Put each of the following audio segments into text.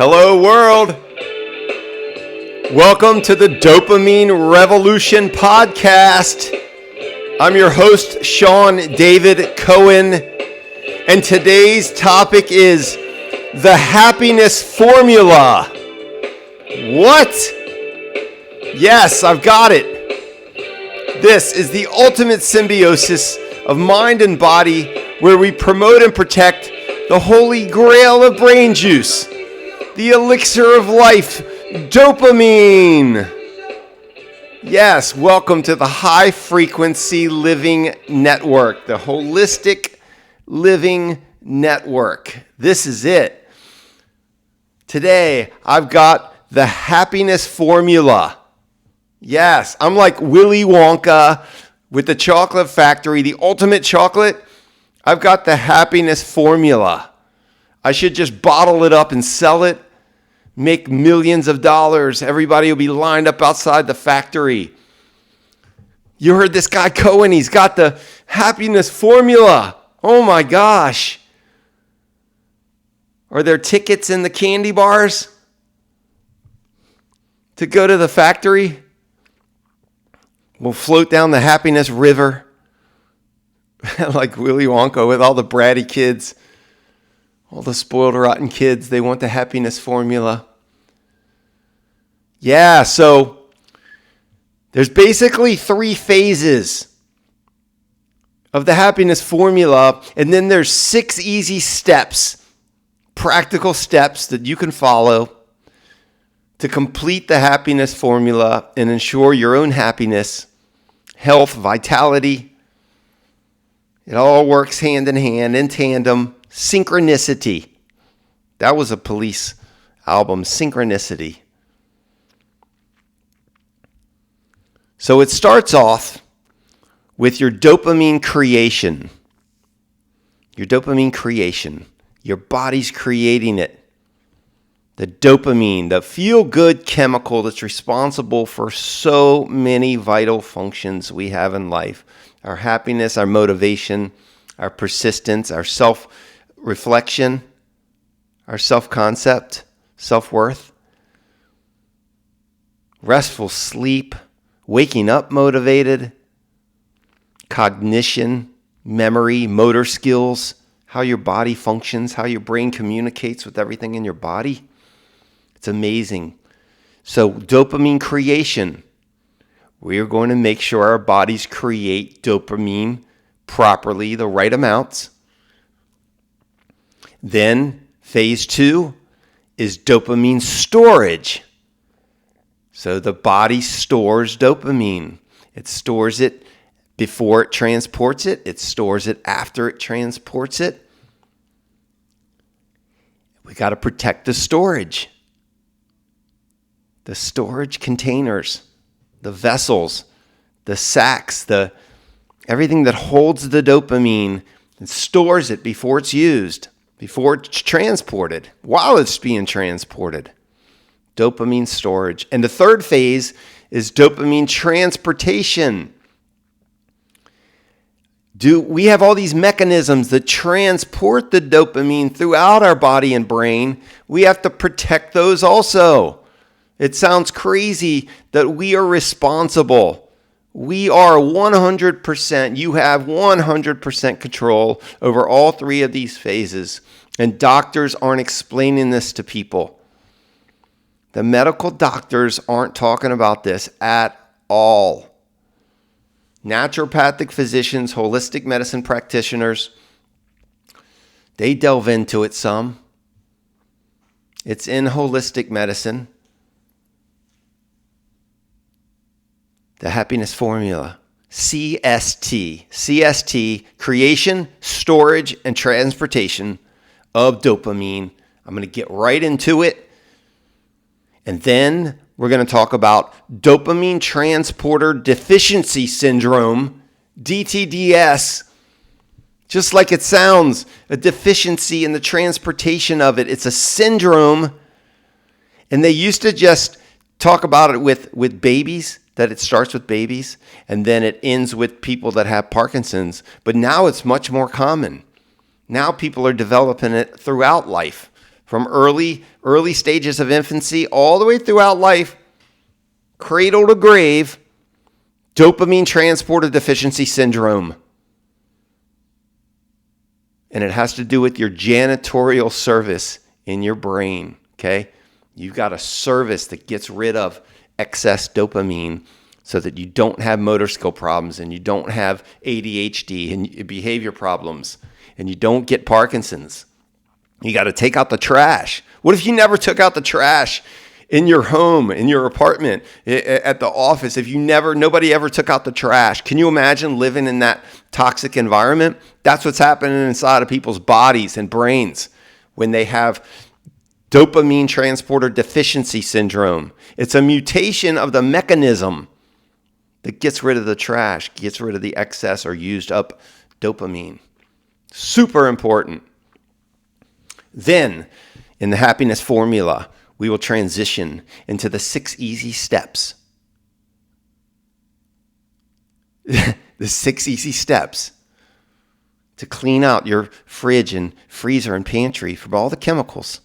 Hello, world. Welcome to the Dopamine Revolution Podcast. I'm your host, Sean David Cohen, and today's topic is the happiness formula. What? Yes, I've got it. This is the ultimate symbiosis of mind and body where we promote and protect the holy grail of brain juice, the elixir of life, dopamine. Yes, welcome to the High Frequency Living Network, the Holistic Living Network. This is it. Today, I've got the happiness formula. Yes, I'm like Willy Wonka with the chocolate factory, the ultimate chocolate. I've got the happiness formula. I should just bottle it up and sell it, make millions of dollars. Everybody will be lined up outside the factory. You heard this guy Cohen, he's got the happiness formula. Oh my gosh. Are there tickets in the candy bars to go to the factory? We'll float down the happiness river like Willy Wonka with all the bratty kids, all the spoiled, rotten kids. They want the happiness formula. Yeah, so there's basically 3 phases of the happiness formula, and then there's 6 easy steps, practical steps that you can follow to complete the happiness formula and ensure your own happiness, health, vitality. It all works hand in hand, in tandem. Synchronicity. That was a Police album, Synchronicity. So it starts off with your dopamine creation. Your dopamine creation. Your body's creating it. The dopamine, the feel-good chemical that's responsible for so many vital functions we have in life. Our happiness, our motivation, our persistence, our self-reflection, our self-concept, self-worth, restful sleep, waking up motivated, cognition, memory, motor skills, how your body functions, how your brain communicates with everything in your body. It's amazing. So dopamine creation. We are going to make sure our bodies create dopamine properly, the right amounts. Then phase 2 is dopamine storage. So the body stores dopamine. It stores it before it transports it. It stores it after it transports it. We got to protect the storage. The storage containers, the vessels, the sacs, everything that holds the dopamine and stores it before it's used, before it's transported, while it's being transported. Dopamine storage. And the third phase is dopamine transportation. We have all these mechanisms that transport the dopamine throughout our body and brain. We have to protect those also. It sounds crazy that we are responsible. We are 100%, you have 100% control over all 3 of these phases. And doctors aren't explaining this to people. The medical doctors aren't talking about this at all. Naturopathic physicians, holistic medicine practitioners, they delve into it some. It's in holistic medicine. The happiness formula, CST. CST, creation, storage, and transportation of dopamine. I'm going to get right into it. And then we're going to talk about dopamine transporter deficiency syndrome, DTDS. Just like it sounds, a deficiency in the transportation of it. It's a syndrome. And they used to just talk about it with babies, that it starts with babies, and then it ends with people that have Parkinson's. But now it's much more common. Now people are developing it throughout life, from early stages of infancy all the way throughout life, cradle to grave, dopamine transporter deficiency syndrome. And it has to do with your janitorial service in your brain, okay? You've got a service that gets rid of excess dopamine so that you don't have motor skill problems and you don't have ADHD and behavior problems and you don't get Parkinson's. You got to take out the trash. What if you never took out the trash in your home, in your apartment, at the office? If nobody ever took out the trash, can you imagine living in that toxic environment? That's what's happening inside of people's bodies and brains when they have dopamine transporter deficiency syndrome. It's a mutation of the mechanism that gets rid of the trash, gets rid of the excess or used up dopamine. Super important. Then, in the happiness formula, we will transition into the 6 easy steps. The 6 easy steps to clean out your fridge and freezer and pantry from all the chemicals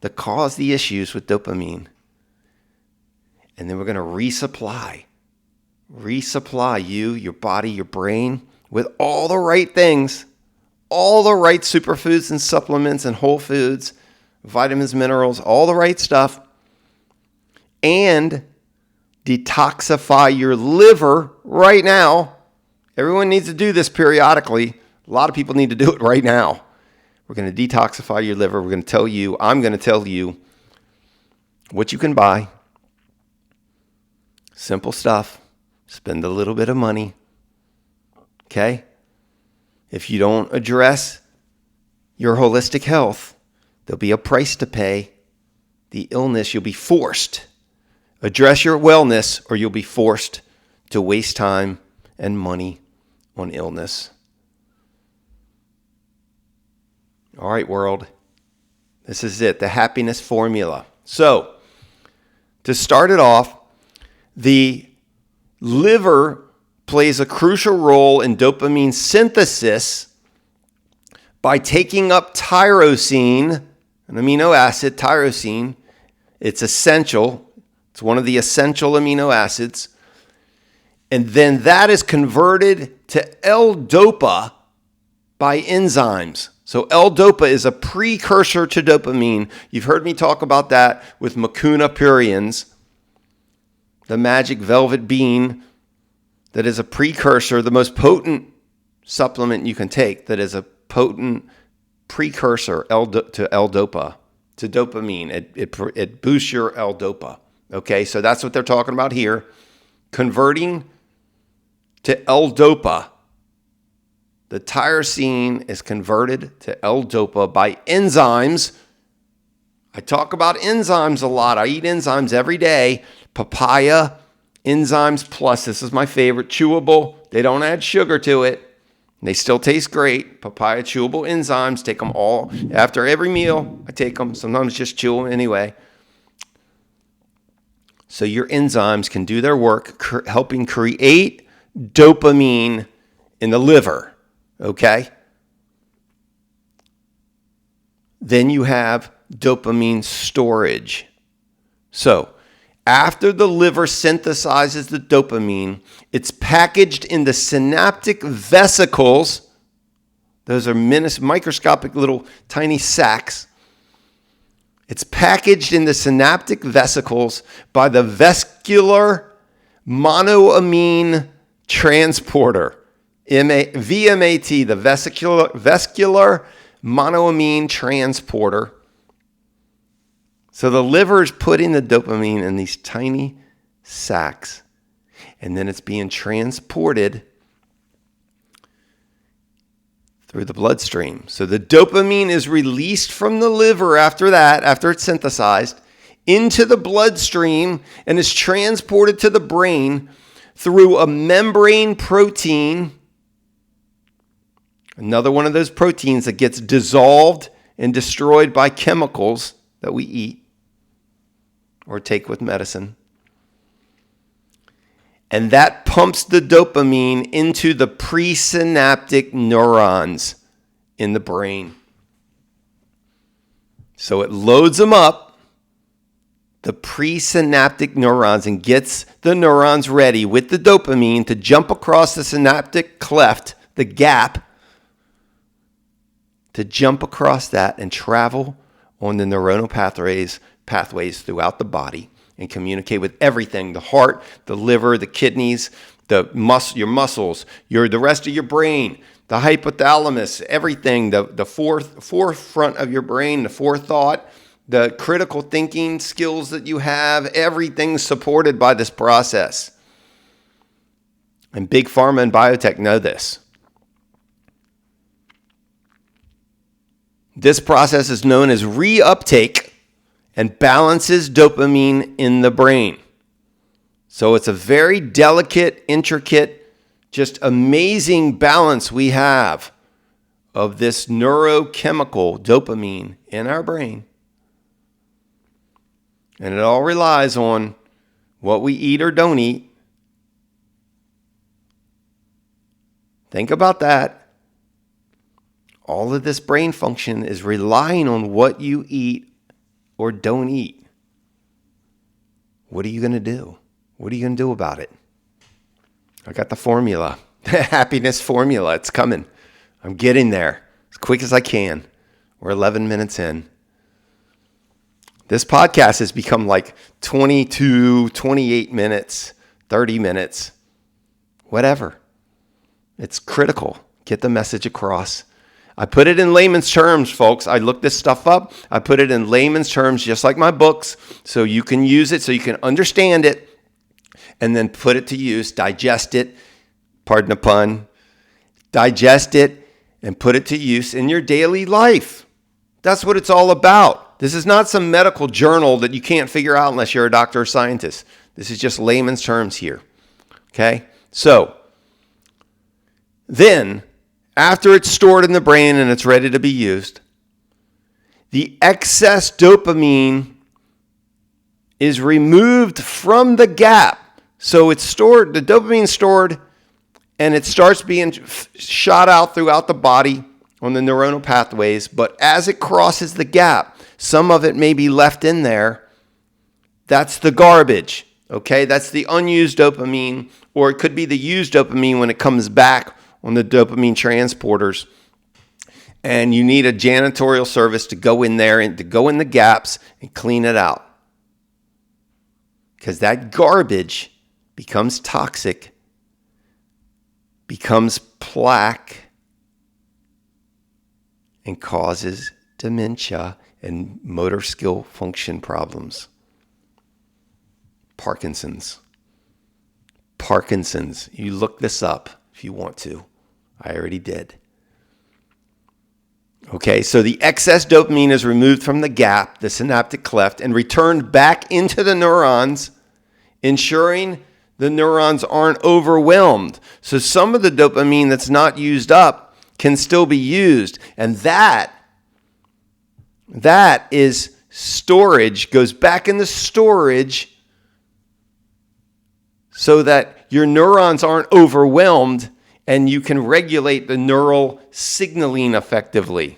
that cause the issues with dopamine. And then we're going to resupply you, your body, your brain with all the right things, all the right superfoods and supplements and whole foods, vitamins, minerals, all the right stuff, and detoxify your liver right now. Everyone needs to do this periodically. A lot of people need to do it right now. We're going to detoxify your liver. I'm going to tell you what you can buy. Simple stuff. Spend a little bit of money. Okay? If you don't address your holistic health, there'll be a price to pay. The illness, you'll be forced. Address your wellness or you'll be forced to waste time and money on illness. All right, world. This is it, the happiness formula. So, to start it off, the liver plays a crucial role in dopamine synthesis by taking up tyrosine, an amino acid, tyrosine. It's essential. It's one of the essential amino acids. And then that is converted to L-dopa by enzymes. So L-dopa is a precursor to dopamine. You've heard me talk about that with Mucuna pruriens, the magic velvet bean that is a precursor, the most potent supplement you can take that is a potent precursor to L-dopa, to dopamine. It boosts your L-dopa. Okay, so that's what they're talking about here. Converting to L-dopa. The tyrosine is converted to L-dopa by enzymes. I talk about enzymes a lot. I eat enzymes every day. Papaya, Enzymes Plus. This is my favorite. Chewable. They don't add sugar to it. They still taste great. Papaya chewable enzymes. Take them all. After every meal, I take them. Sometimes just chew them anyway. So your enzymes can do their work helping create dopamine in the liver. Okay? Then you have dopamine storage. So, after the liver synthesizes the dopamine, it's packaged in the synaptic vesicles. Those are microscopic little tiny sacs. It's packaged in the synaptic vesicles by the vesicular monoamine transporter. VMAT, the vesicular monoamine transporter. So the liver is putting the dopamine in these tiny sacs, and then it's being transported through the bloodstream. So the dopamine is released from the liver after it's synthesized, into the bloodstream and is transported to the brain through a membrane protein, another one of those proteins that gets dissolved and destroyed by chemicals that we eat or take with medicine. And that pumps the dopamine into the presynaptic neurons in the brain. So it loads them up, the presynaptic neurons, and gets the neurons ready with the dopamine to jump across the synaptic cleft, the gap, to jump across that and travel on the neuronal pathways throughout the body and communicate with everything, the heart, the liver, the kidneys, your muscles, the rest of your brain, the hypothalamus, everything, the forefront of your brain, the forethought, the critical thinking skills that you have, everything's supported by this process. And big pharma and biotech know this. This process is known as reuptake and balances dopamine in the brain. So it's a very delicate, intricate, just amazing balance we have of this neurochemical dopamine in our brain. And it all relies on what we eat or don't eat. Think about that. All of this brain function is relying on what you eat or don't eat. What are you going to do? What are you going to do about it? I got the formula, the happiness formula. It's coming. I'm getting there as quick as I can. We're 11 minutes in. This podcast has become like 22, 28 minutes, 30 minutes, whatever. It's critical. Get the message across. I put it in layman's terms, folks. I looked this stuff up. I put it in layman's terms, just like my books, so you can use it, so you can understand it, and then put it to use, digest it, pardon the pun, digest it, and put it to use in your daily life. That's what it's all about. This is not some medical journal that you can't figure out unless you're a doctor or scientist. This is just layman's terms here. Okay? So, then, after it's stored in the brain and it's ready to be used, the excess dopamine is removed from the gap. So it's stored, the dopamine's stored, and it starts being shot out throughout the body on the neuronal pathways. But as it crosses the gap, some of it may be left in there. That's the garbage, okay? That's the unused dopamine, or it could be the used dopamine when it comes back on the dopamine transporters, and you need a janitorial service to go in there and to go in the gaps and clean it out, because that garbage becomes toxic, becomes plaque, and causes dementia and motor skill function problems. Parkinson's. You look this up if you want to. I already did. Okay, so the excess dopamine is removed from the gap, the synaptic cleft, and returned back into the neurons, ensuring the neurons aren't overwhelmed. So some of the dopamine that's not used up can still be used. And that is storage, goes back into storage so that your neurons aren't overwhelmed and you can regulate the neural signaling effectively.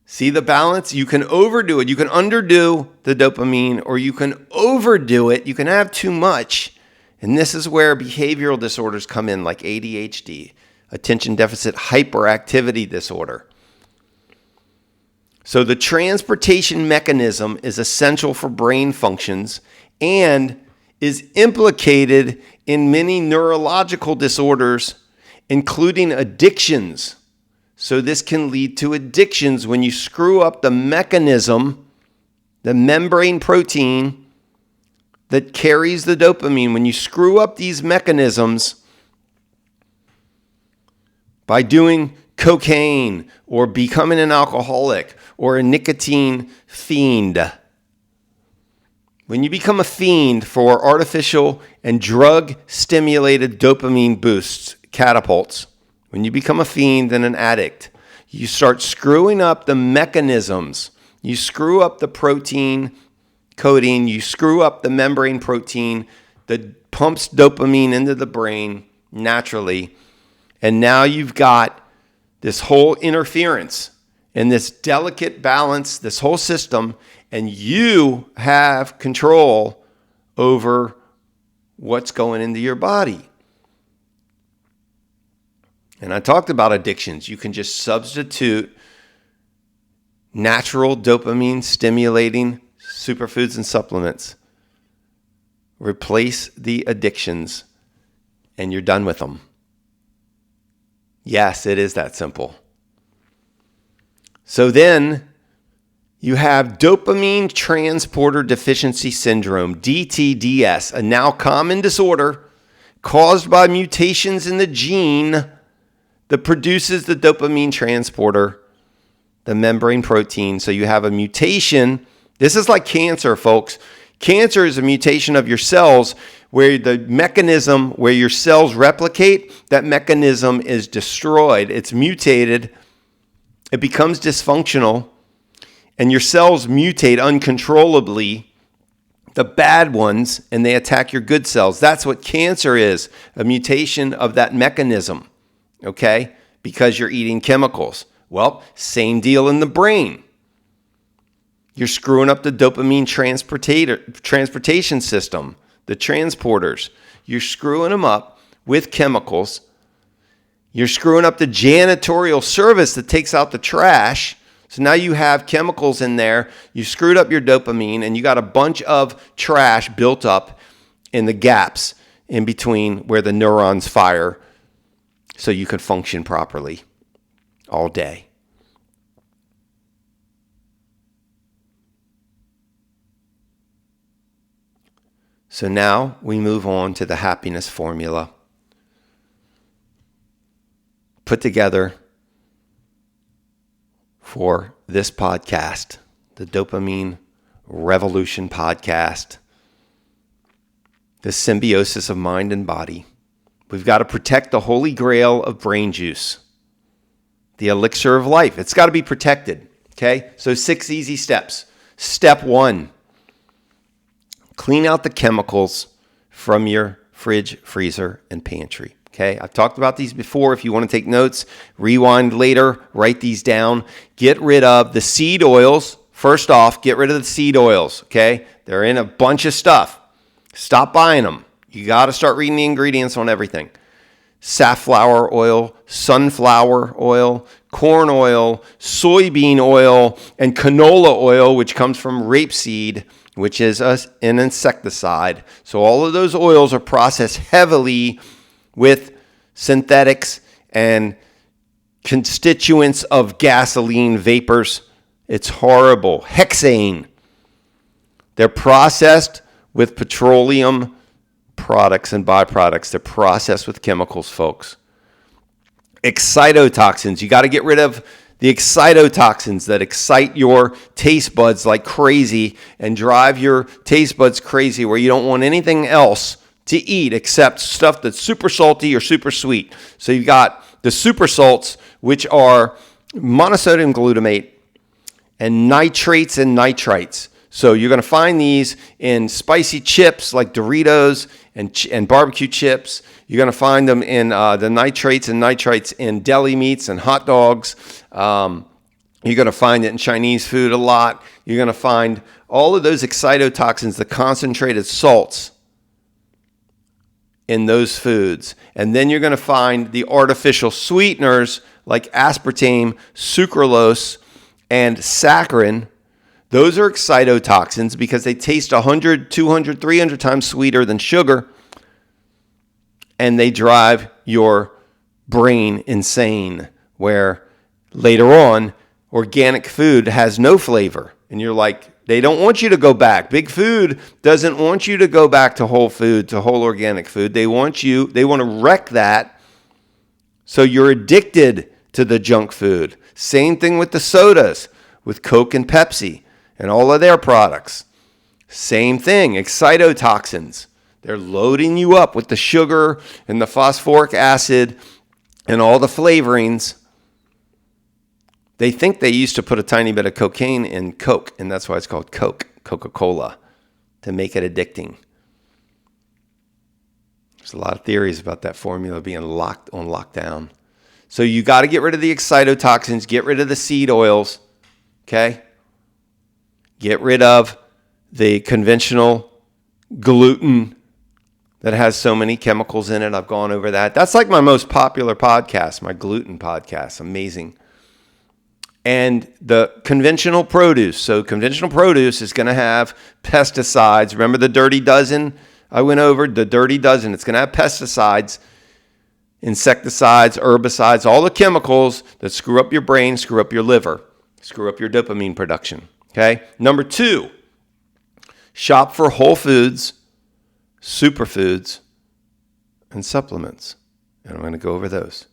See the balance? You can overdo it. You can underdo the dopamine, or you can overdo it. You can have too much. And this is where behavioral disorders come in, like ADHD, attention deficit hyperactivity disorder. So the transportation mechanism is essential for brain functions and is implicated in many neurological disorders, including addictions. So this can lead to addictions when you screw up the mechanism, the membrane protein that carries the dopamine. When you screw up these mechanisms by doing cocaine or becoming an alcoholic or a nicotine fiend. When you become a fiend for artificial and drug-stimulated dopamine boosts, catapults, when you become a fiend and an addict, you start screwing up the mechanisms. You screw up the protein coding. You screw up the membrane protein that pumps dopamine into the brain naturally. And now you've got this whole interference. in this delicate balance, this whole system, and you have control over what's going into your body. And I talked about addictions. You can just substitute natural dopamine stimulating superfoods and supplements. Replace the addictions and you're done with them. Yes, it is that simple. So then you have dopamine transporter deficiency syndrome, DTDS, a now common disorder caused by mutations in the gene that produces the dopamine transporter, the membrane protein. So you have a mutation. This is like cancer, folks. Cancer is a mutation of your cells where the mechanism where your cells replicate, that mechanism is destroyed. It's mutated. It becomes dysfunctional. And your cells mutate uncontrollably, the bad ones, and they attack your good cells. That's what cancer is, a mutation of that mechanism, okay? Because you're eating chemicals. Well, same deal in the brain. You're screwing up the dopamine transportation system, the transporters. You're screwing them up with chemicals. You're screwing up the janitorial service that takes out the trash. So now you have chemicals in there. You screwed up your dopamine, and you got a bunch of trash built up in the gaps in between where the neurons fire so you could function properly all day. So now we move on to the happiness formula put together for this podcast, the Dopamine Revolution Podcast, the symbiosis of mind and body. We've got to protect the holy grail of brain juice, the elixir of life. It's got to be protected, okay? So 6 easy steps. Step 1, clean out the chemicals from your fridge, freezer, and pantry. Okay, I've talked about these before. If you want to take notes, rewind later, write these down. Get rid of the seed oils. First off, get rid of the seed oils, okay? They're in a bunch of stuff. Stop buying them. You got to start reading the ingredients on everything. Safflower oil, sunflower oil, corn oil, soybean oil, and canola oil, which comes from rapeseed, which is an insecticide. So all of those oils are processed heavily with synthetics and constituents of gasoline vapors. It's horrible. Hexane. They're processed with petroleum products and byproducts. They're processed with chemicals, folks. Excitotoxins. You got to get rid of the excitotoxins that excite your taste buds like crazy and drive your taste buds crazy where you don't want anything else to eat except stuff that's super salty or super sweet. So you've got the super salts, which are monosodium glutamate and nitrates and nitrites. So you're going to find these in spicy chips like Doritos and barbecue chips. You're going to find them in the nitrates and nitrites in deli meats and hot dogs. You're going to find it in Chinese food a lot. You're going to find all of those excitotoxins, the concentrated salts, in those foods. And then you're going to find the artificial sweeteners like aspartame, sucralose, and saccharin. Those are excitotoxins because they taste 100, 200, 300 times sweeter than sugar, and they drive your brain insane, where later on, organic food has no flavor. And you're like, they don't want you to go back. Big Food doesn't want you to go back to whole food, to whole organic food. They want to wreck that so you're addicted to the junk food. Same thing with the sodas, with Coke and Pepsi and all of their products. Same thing, excitotoxins. They're loading you up with the sugar and the phosphoric acid and all the flavorings. They think they used to put a tiny bit of cocaine in Coke, and that's why it's called Coke, Coca-Cola, to make it addicting. There's a lot of theories about that formula being lockdown. So you got to get rid of the excitotoxins, get rid of the seed oils, okay? Get rid of the conventional gluten that has so many chemicals in it. I've gone over that. That's like my most popular podcast, my gluten podcast. Amazing. And the conventional produce. So conventional produce is going to have pesticides. Remember the dirty dozen? I went over the dirty dozen. It's going to have pesticides, insecticides, herbicides, all the chemicals that screw up your brain, screw up your liver, screw up your dopamine production. Okay? Number 2, shop for whole foods, superfoods, and supplements. And I'm going to go over those.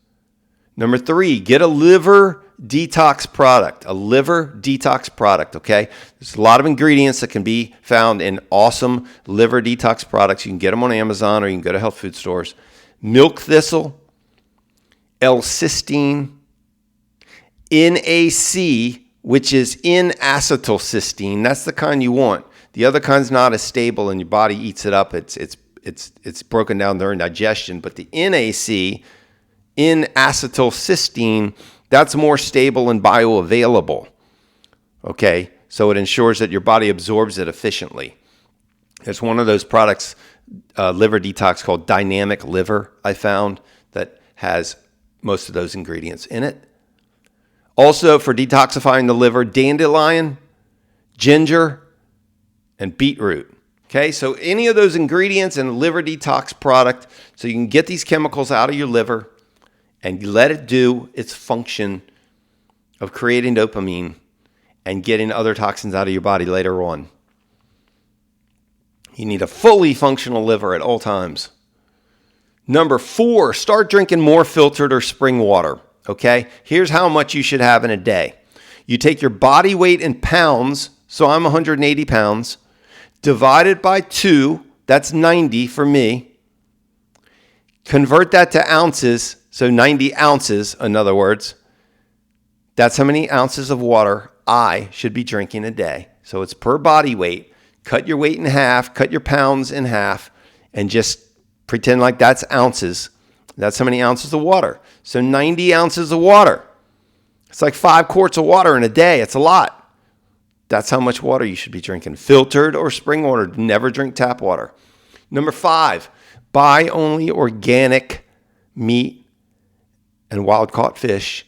Number 3, get a liver detox product. A liver detox product, okay? There's a lot of ingredients that can be found in awesome liver detox products. You can get them on Amazon or you can go to health food stores. Milk thistle, L-cysteine, NAC, which is N-acetylcysteine. That's the kind you want. The other kind's not as stable and your body eats it up. It's broken down during digestion. But the NAC, N-acetylcysteine, that's more stable and bioavailable. Okay, so it ensures that your body absorbs it efficiently. There's one of those products, liver detox, called Dynamic Liver, I found, that has most of those ingredients in it. Also, for detoxifying the liver, dandelion, ginger, and beetroot. Okay, so any of those ingredients in a liver detox product, so you can get these chemicals out of your liver and let it do its function of creating dopamine and getting other toxins out of your body later on. You need a fully functional liver at all times. Number 4, start drinking more filtered or spring water. Okay, here's how much you should have in a day. You take your body weight in pounds, so I'm 180 pounds, divided by 2, that's 90 for me. Convert that to ounces, so 90 ounces, in other words. That's how many ounces of water I should be drinking a day. So it's per body weight. Cut your weight in half, cut your pounds in half, and just pretend like that's ounces. That's how many ounces of water. So 90 ounces of water. It's like 5 quarts of water in a day. It's a lot. That's how much water you should be drinking. Filtered or spring water. Never drink tap water. Number 5, buy only organic meat and wild-caught fish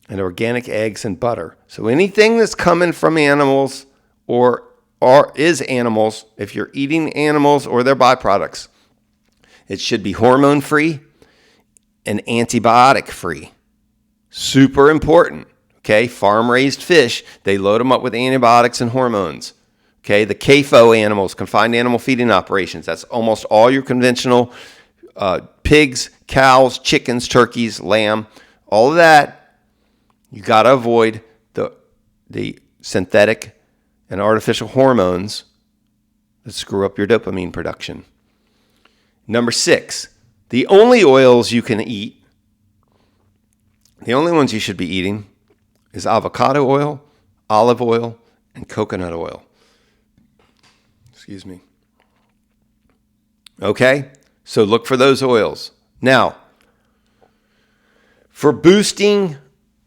and organic eggs and butter. So anything that's coming from animals or is animals, if you're eating animals or their byproducts, it should be hormone-free and antibiotic-free. Super important. Okay, farm-raised fish, they load them up with antibiotics and hormones. Okay, the CAFO animals, confined animal feeding operations, that's almost all your conventional pigs, cows, chickens, turkeys, lamb, all of that. You got to avoid the synthetic and artificial hormones that screw up your dopamine production. Number 6, the only oils you can eat, the only ones you should be eating, is avocado oil, olive oil, and coconut oil. Excuse me. Okay, so look for those oils. Now, for boosting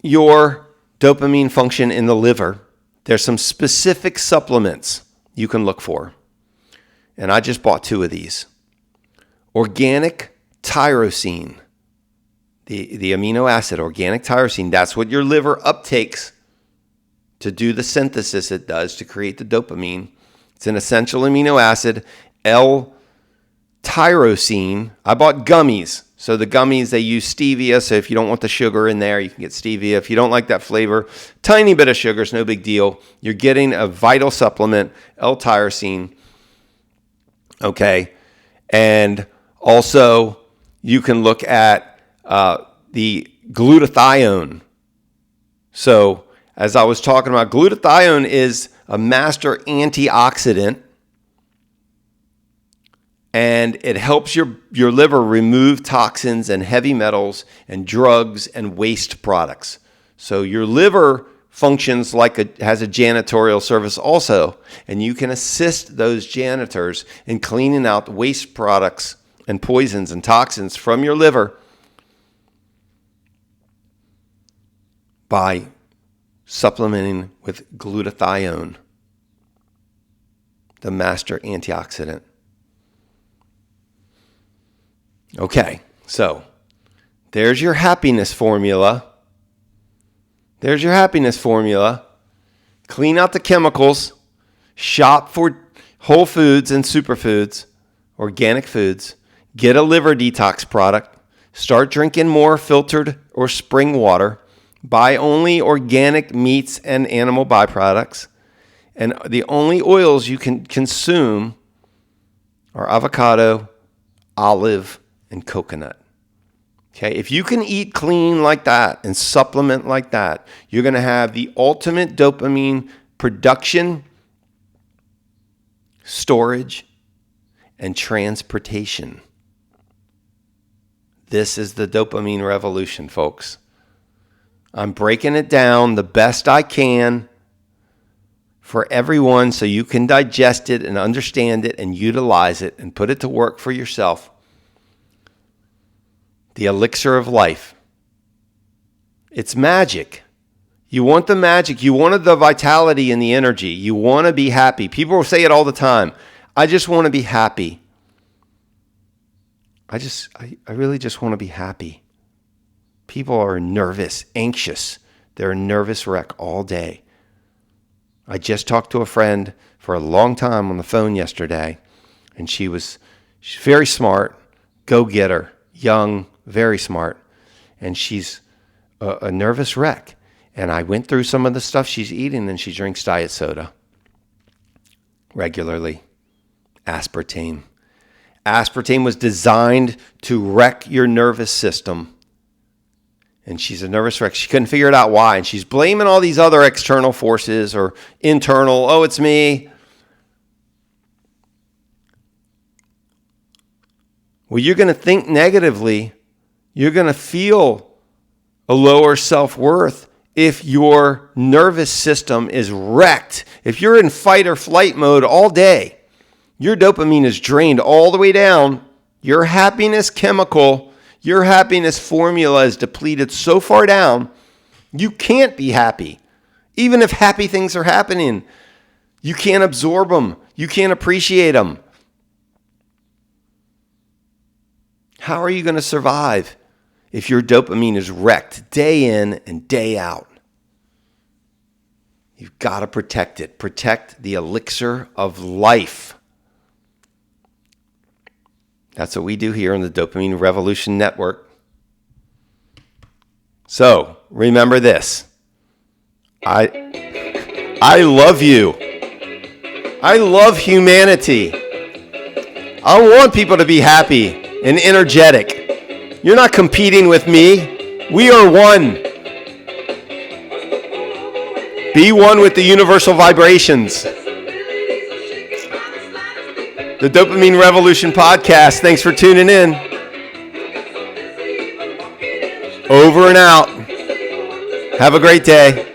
your dopamine function in the liver, there's some specific supplements you can look for. And I just bought 2 of these. Organic tyrosine. The amino acid, organic tyrosine, that's what your liver uptakes to do the synthesis it does to create the dopamine. It's an essential amino acid, L-tyrosine. I bought gummies. So the gummies, they use stevia. So if you don't want the sugar in there, you can get stevia. If you don't like that flavor, tiny bit of sugar is no big deal. You're getting a vital supplement, L-tyrosine. Okay. And also, you can look at the glutathione. So, as I was talking about, glutathione is a master antioxidant, and it helps your liver remove toxins and heavy metals and drugs and waste products. So your liver functions like has a janitorial service also, and you can assist those janitors in cleaning out waste products and poisons and toxins from your liver by supplementing with glutathione, the master antioxidant. Okay, so there's your happiness formula. There's your happiness formula. Clean out the chemicals. Shop for whole foods and superfoods, organic foods. Get a liver detox product. Start drinking more filtered or spring water. Buy only organic meats and animal byproducts. And the only oils you can consume are avocado, olive, and coconut. Okay, if you can eat clean like that and supplement like that, you're going to have the ultimate dopamine production, storage, and transportation. This is the dopamine revolution, folks. I'm breaking it down the best I can for everyone so you can digest it and understand it and utilize it and put it to work for yourself. The elixir of life. It's magic. You want the magic. You want the vitality and the energy. You want to be happy. People say it all the time. I just want to be happy. I really just want to be happy. People are nervous, anxious. They're a nervous wreck all day. I just talked to a friend for a long time on the phone yesterday, and she's very smart, go-getter, young, very smart, and she's a nervous wreck. And I went through some of the stuff she's eating, and she drinks diet soda regularly. Aspartame. Aspartame was designed to wreck your nervous system. And she's a nervous wreck. She couldn't figure it out why. And she's blaming all these other external forces or internal. Oh, it's me. Well, you're going to think negatively. You're going to feel a lower self-worth if your nervous system is wrecked. If you're in fight or flight mode all day, your dopamine is drained all the way down. Your happiness chemical, your happiness formula is depleted so far down, you can't be happy. Even if happy things are happening, you can't absorb them. You can't appreciate them. How are you going to survive if your dopamine is wrecked day in and day out? You've got to protect it. Protect the elixir of life. That's what we do here on the Dopamine Revolution Network. So, remember this. I love you. I love humanity. I want people to be happy and energetic. You're not competing with me. We are one. Be one with the universal vibrations. The Dopamine Revolution Podcast. Thanks for tuning in. Over and out. Have a great day.